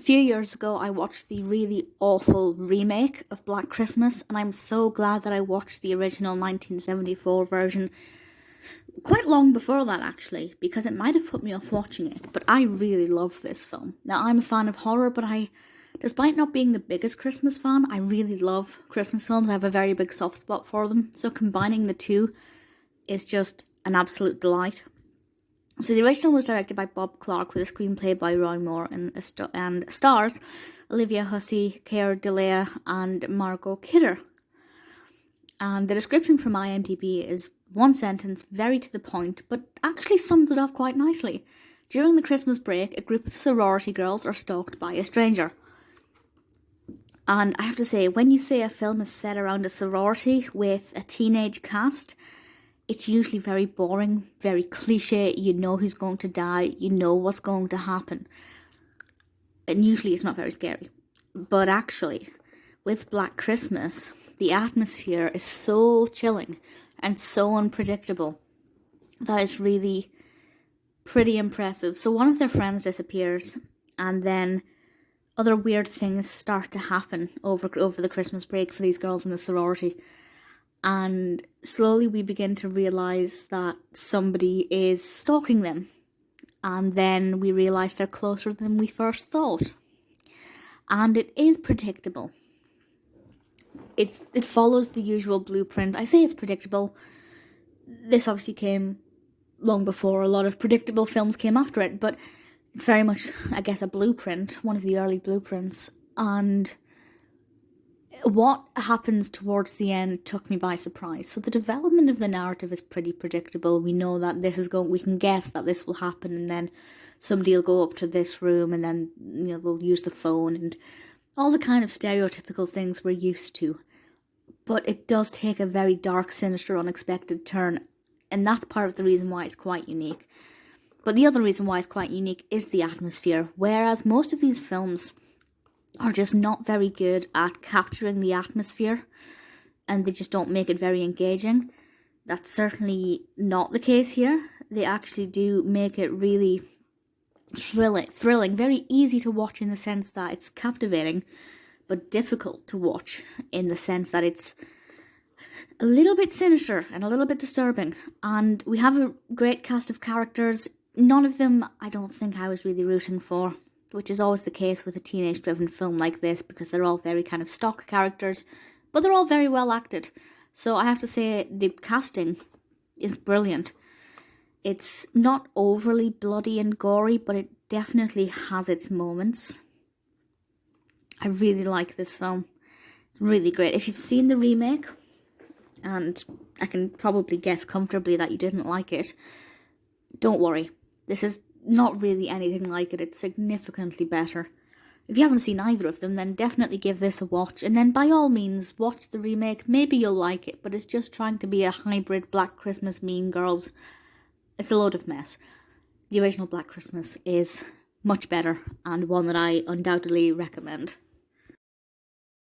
few years ago, I watched the really awful remake of Black Christmas, and I'm so glad that I watched the original 1974 version quite long before that, actually, because it might have put me off watching it, but I really love this film. Now, I'm a fan of horror, but despite not being the biggest Christmas fan, I really love Christmas films. I have a very big soft spot for them, so combining the two is just an absolute delight. So the original was directed by Bob Clark with a screenplay by Roy Moore and stars Olivia Hussey, Keir Dullea and Margot Kidder. And the description from IMDb is one sentence, very to the point, but actually sums it up quite nicely. During the Christmas break, a group of sorority girls are stalked by a stranger. And I have to say, when you say a film is set around a sorority with a teenage cast, it's usually very boring, very cliche. You know who's going to die, you know what's going to happen. And usually it's not very scary. But actually, with Black Christmas, the atmosphere is so chilling and so unpredictable that it's really pretty impressive. So one of their friends disappears, and then other weird things start to happen over the Christmas break for these girls in the sorority. And slowly we begin to realise that somebody is stalking them. And then we realise they're closer than we first thought. And it is predictable. It follows the usual blueprint. I say it's predictable. This obviously came long before a lot of predictable films came after it. But it's very much, I guess, a blueprint. One of the early blueprints. And what happens towards the end took me by surprise. So the development of the narrative is pretty predictable. We know that we can guess that this will happen, and then somebody will go up to this room, and then they'll use the phone and all the kind of stereotypical things we're used to. But it does take a very dark, sinister, unexpected turn, and that's part of the reason why it's quite unique. But the other reason why it's quite unique is the atmosphere, whereas most of these films are just not very good at capturing the atmosphere, and they just don't make it very engaging. That's certainly not the case here. They actually do make it really thrilling, very easy to watch in the sense that it's captivating, but difficult to watch in the sense that it's a little bit sinister and a little bit disturbing. And we have a great cast of characters. None of them I don't think I was really rooting for, which is always the case with a teenage-driven film like this, because they're all very kind of stock characters, but they're all very well acted. So I have to say the casting is brilliant. It's not overly bloody and gory, but it definitely has its moments. I really like this film. It's really great. If you've seen the remake, and I can probably guess comfortably that you didn't like it, don't worry. This is not really anything like it. It's significantly better. If you haven't seen either of them, then definitely give this a watch, and then by all means watch the remake. Maybe you'll like it, but it's just trying to be a hybrid Black Christmas Mean Girls. It's a load of mess. The original Black Christmas is much better, and one that I undoubtedly recommend.